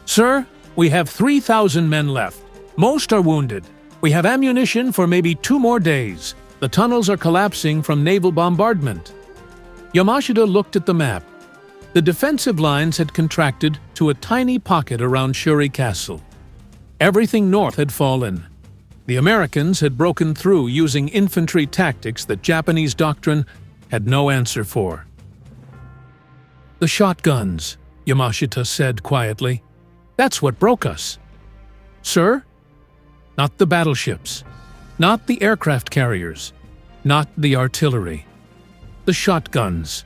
"Sir, we have 3,000 men left. Most are wounded. We have ammunition for maybe 2 more days. The tunnels are collapsing from naval bombardment." Yamashita looked at the map. The defensive lines had contracted to a tiny pocket around Shuri Castle. Everything north had fallen. The Americans had broken through using infantry tactics that Japanese doctrine had no answer for. "The shotguns," Yamashita said quietly. "That's what broke us." "Sir?" "Not the battleships. Not the aircraft carriers. Not the artillery. The shotguns.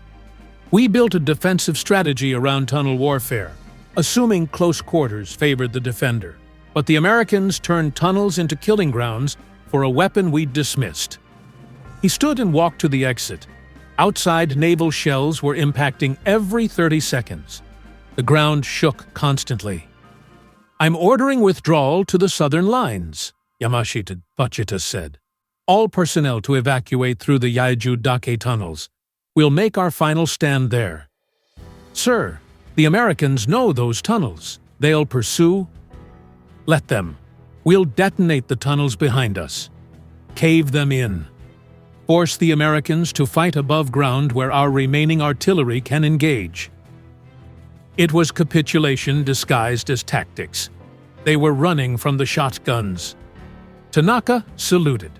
We built a defensive strategy around tunnel warfare, assuming close quarters favored the defender. But the Americans turned tunnels into killing grounds for a weapon we'd dismissed." He stood and walked to the exit. Outside, naval shells were impacting every 30 seconds. The ground shook constantly. "I'm ordering withdrawal to the southern lines," Yamashita said. "All personnel to evacuate through the Yaiju Dake tunnels. We'll make our final stand there." "Sir, the Americans know those tunnels. They'll pursue." "Let them. We'll detonate the tunnels behind us. Cave them in. Force the Americans to fight above ground where our remaining artillery can engage." It was capitulation disguised as tactics. They were running from the shotguns. Tanaka saluted.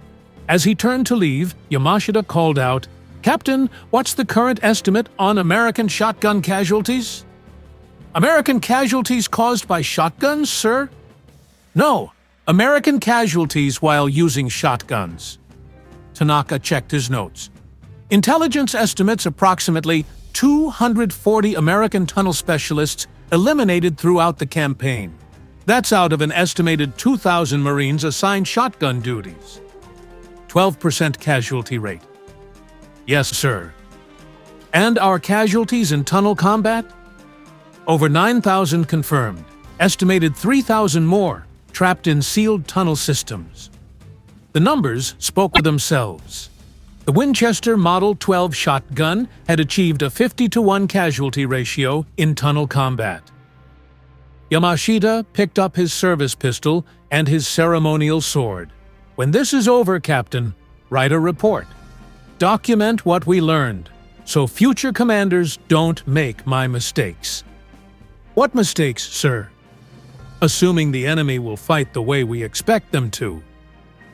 As he turned to leave, Yamashita called out, "Captain, what's the current estimate on American shotgun casualties?" "American casualties caused by shotguns, sir?" "No, American casualties while using shotguns." Tanaka checked his notes. "Intelligence estimates approximately 240 American tunnel specialists eliminated throughout the campaign. That's out of an estimated 2,000 Marines assigned shotgun duties. 12% casualty rate." "Yes, sir." "And our casualties in tunnel combat?" "Over 9,000 confirmed. Estimated 3,000 more trapped in sealed tunnel systems." The numbers spoke for themselves. The Winchester Model 12 shotgun had achieved a 50-to-1 casualty ratio in tunnel combat. Yamashita picked up his service pistol and his ceremonial sword. "When this is over, Captain, write a report. Document what we learned, so future commanders don't make my mistakes." "What mistakes, sir?" "Assuming the enemy will fight the way we expect them to.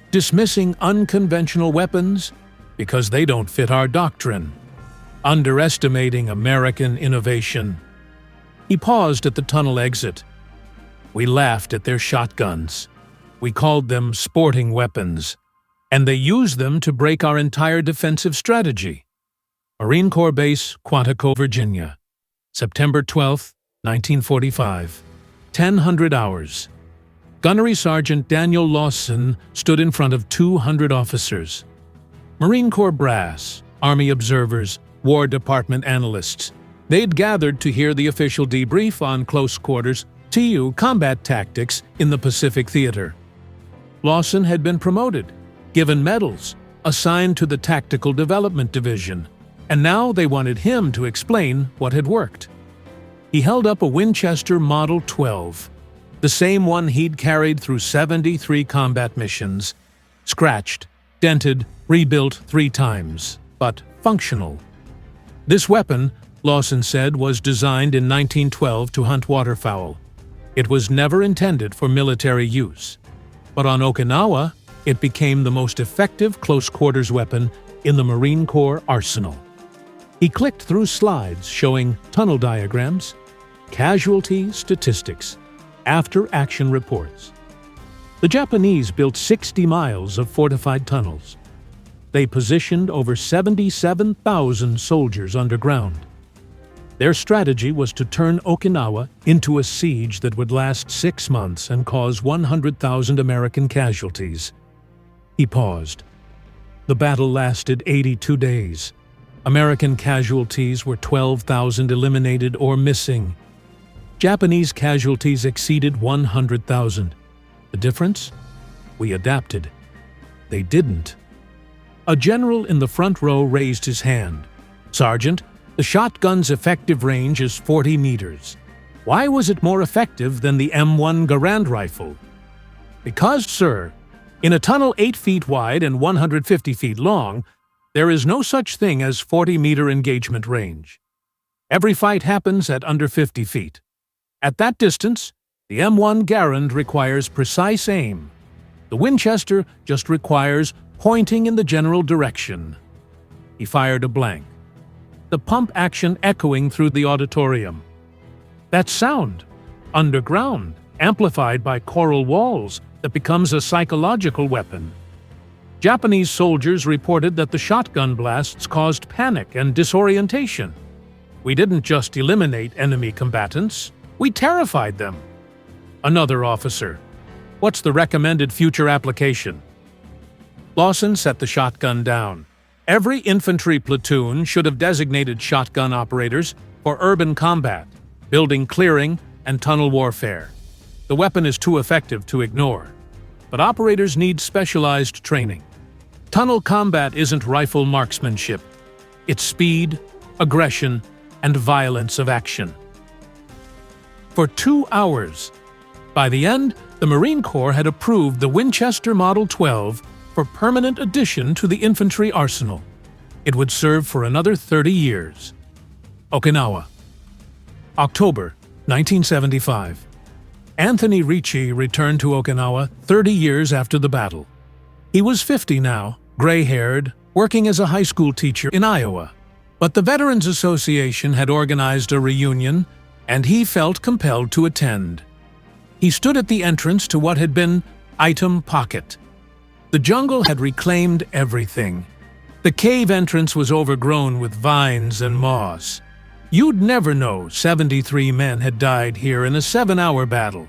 Dismissing unconventional weapons because they don't fit our doctrine. Underestimating American innovation." He paused at the tunnel exit. "We laughed at their shotguns. We called them sporting weapons. And they used them to break our entire defensive strategy." Marine Corps Base, Quantico, Virginia. September 12, 1945. 1000 hours. Gunnery Sergeant Daniel Lawson stood in front of 200 officers. Marine Corps brass, Army observers, War Department analysts. They'd gathered to hear the official debrief on close quarters TU combat tactics in the Pacific Theater. Lawson had been promoted, given medals, assigned to the Tactical Development Division, and now they wanted him to explain what had worked. He held up a Winchester Model 12, the same one he'd carried through 73 combat missions, scratched, dented, rebuilt 3 times, but functional. This weapon, Lawson said, was designed in 1912 to hunt waterfowl. It was never intended for military use. But on Okinawa, it became the most effective close-quarters weapon in the Marine Corps arsenal. He clicked through slides showing tunnel diagrams, casualty statistics, after-action reports. The Japanese built 60 miles of fortified tunnels. They positioned over 77,000 soldiers underground. Their strategy was to turn Okinawa into a siege that would last 6 months and cause 100,000 American casualties. He paused. The battle lasted 82 days. American casualties were 12,000 eliminated or missing. Japanese casualties exceeded 100,000. The difference? We adapted. They didn't. A general in the front row raised his hand. "Sergeant, the shotgun's effective range is 40 meters. Why was it more effective than the M1 Garand rifle?" "Because, sir, in a tunnel 8 feet wide and 150 feet long, there is no such thing as 40-meter engagement range. Every fight happens at under 50 feet. At that distance, the M1 Garand requires precise aim. The Winchester just requires pointing in the general direction." He fired a blank, the pump action echoing through the auditorium. That sound, underground, amplified by coral walls, that becomes a psychological weapon. Japanese soldiers reported that the shotgun blasts caused panic and disorientation. We didn't just eliminate enemy combatants, we terrified them. Another officer: "What's the recommended future application?" Lawson set the shotgun down. Every infantry platoon should have designated shotgun operators for urban combat, building clearing, and tunnel warfare. The weapon is too effective to ignore, but operators need specialized training. Tunnel combat isn't rifle marksmanship. It's speed, aggression, and violence of action. For 2 hours. By the end, the Marine Corps had approved the Winchester Model 12 for permanent addition to the infantry arsenal. It would serve for another 30 years. Okinawa. October 1975. Anthony Ricci returned to Okinawa 30 years after the battle. He was 50 now, gray-haired, working as a high school teacher in Iowa. But the Veterans Association had organized a reunion, and he felt compelled to attend. He stood at the entrance to what had been Item Pocket. The jungle had reclaimed everything. The cave entrance was overgrown with vines and moss. You'd never know 73 men had died here in a 7-hour battle.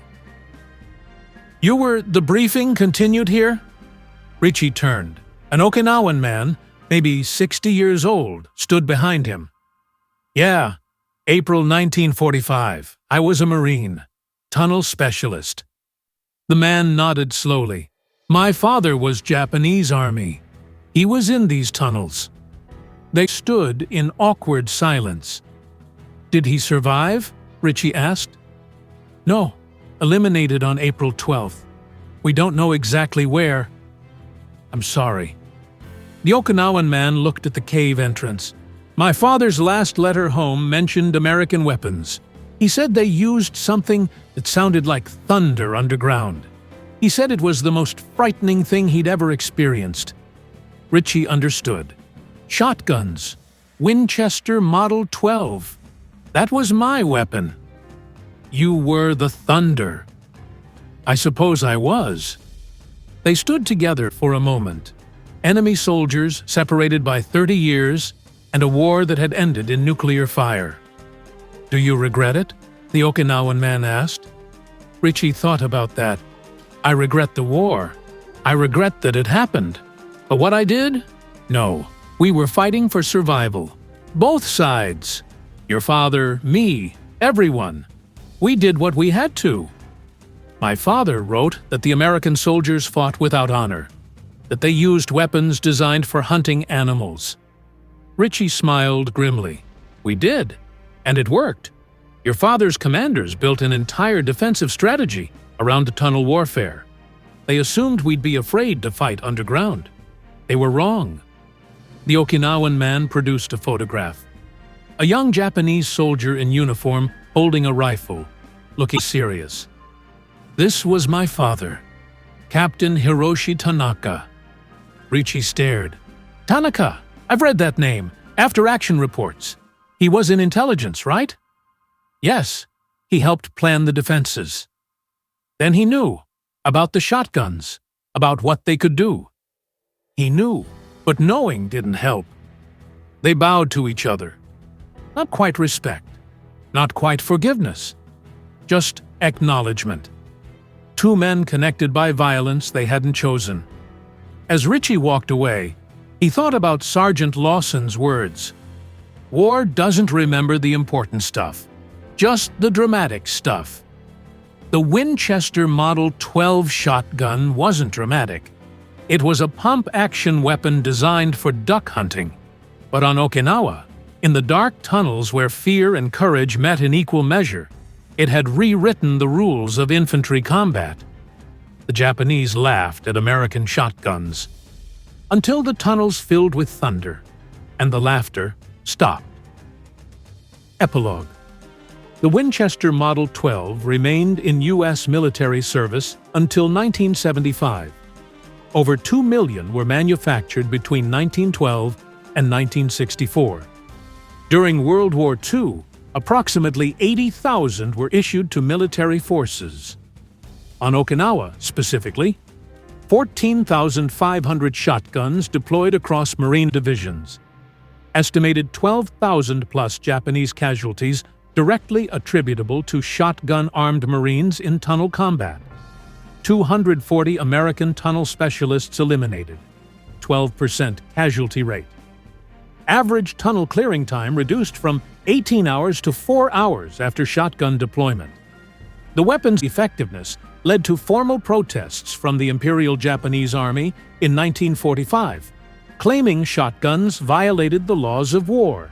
The briefing continued here?" Ricci turned. An Okinawan man, maybe 60 years old, stood behind him. "Yeah, April 1945. I was a Marine. Tunnel specialist." The man nodded slowly. "My father was Japanese Army. He was in these tunnels." They stood in awkward silence. "Did he survive?" Ricci asked. "No, eliminated on April 12th. We don't know exactly where." "I'm sorry." The Okinawan man looked at the cave entrance. "My father's last letter home mentioned American weapons. He said they used something that sounded like thunder underground. He said it was the most frightening thing he'd ever experienced." Ricci understood. Shotguns. Winchester Model 12. That was my weapon. "You were the thunder." "I suppose I was." They stood together for a moment. Enemy soldiers separated by 30 years and a war that had ended in nuclear fire. "Do you regret it?" the Okinawan man asked. Ricci thought about that. "I regret the war. I regret that it happened. But what I did? No. We were fighting for survival. Both sides. Your father, me, everyone. We did what we had to." My father wrote that the American soldiers fought without honor, that they used weapons designed for hunting animals. Ricci smiled grimly. "We did, and it worked. Your father's commanders built an entire defensive strategy around tunnel warfare. They assumed we'd be afraid to fight underground. They were wrong." The Okinawan man produced a photograph. A young Japanese soldier in uniform holding a rifle, looking serious. "This was my father, Captain Hiroshi Tanaka." Ricci stared. "Tanaka, I've read that name, after-action reports. He was in intelligence, right? Yes, he helped plan the defenses. Then he knew about the shotguns, about what they could do. He knew, but knowing didn't help. They bowed to each other. Not quite respect, not quite forgiveness, just acknowledgement. Two men connected by violence they hadn't chosen. As Ritchie walked away, he thought about Sergeant Lawson's words. War doesn't remember the important stuff, just the dramatic stuff. The Winchester Model 12 shotgun wasn't dramatic. It was a pump-action weapon designed for duck hunting. But on Okinawa, in the dark tunnels where fear and courage met in equal measure, it had rewritten the rules of infantry combat. The Japanese laughed at American shotguns, until the tunnels filled with thunder, and the laughter stopped. Epilogue. The Winchester Model 12 remained in U.S. military service until 1975. Over 2 million were manufactured between 1912 and 1964. During World War II, approximately 80,000 were issued to military forces. On Okinawa, specifically, 14,500 shotguns deployed across Marine divisions. Estimated 12,000-plus Japanese casualties directly attributable to shotgun-armed Marines in tunnel combat. 240 American tunnel specialists eliminated. 12% casualty rate. Average tunnel clearing time reduced from 18 hours to 4 hours after shotgun deployment. The weapon's effectiveness led to formal protests from the Imperial Japanese Army in 1945, claiming shotguns violated the laws of war.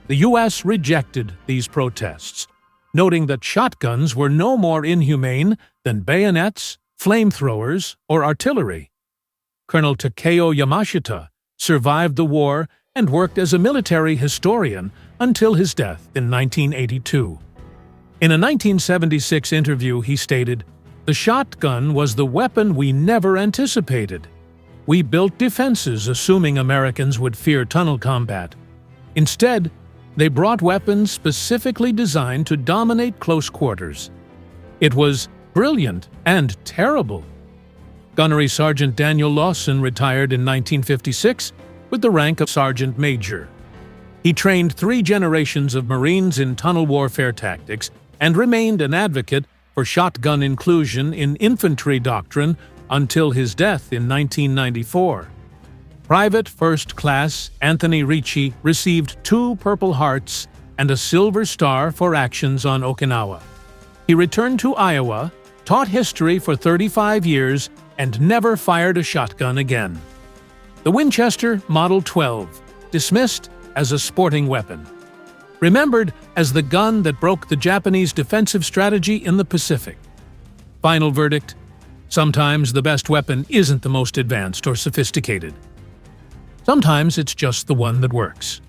The U.S. rejected these protests, noting that shotguns were no more inhumane than bayonets, flamethrowers, or artillery. Colonel Takeo Yamashita survived the war and worked as a military historian until his death in 1982. In a 1976 interview, he stated, "The shotgun was the weapon we never anticipated. We built defenses assuming Americans would fear tunnel combat. Instead, they brought weapons specifically designed to dominate close quarters. It was brilliant and terrible." Gunnery Sergeant Daniel Lawson retired in 1956 with the rank of Sergeant Major. He trained 3 generations of Marines in tunnel warfare tactics and remained an advocate for shotgun inclusion in infantry doctrine until his death in 1994. Private First Class Anthony Ritchie received 2 Purple Hearts and a Silver Star for actions on Okinawa. He returned to Iowa, taught history for 35 years, and never fired a shotgun again. The Winchester Model 12, dismissed as a sporting weapon. Remembered as the gun that broke the Japanese defensive strategy in the Pacific. Final verdict: sometimes the best weapon isn't the most advanced or sophisticated. Sometimes it's just the one that works.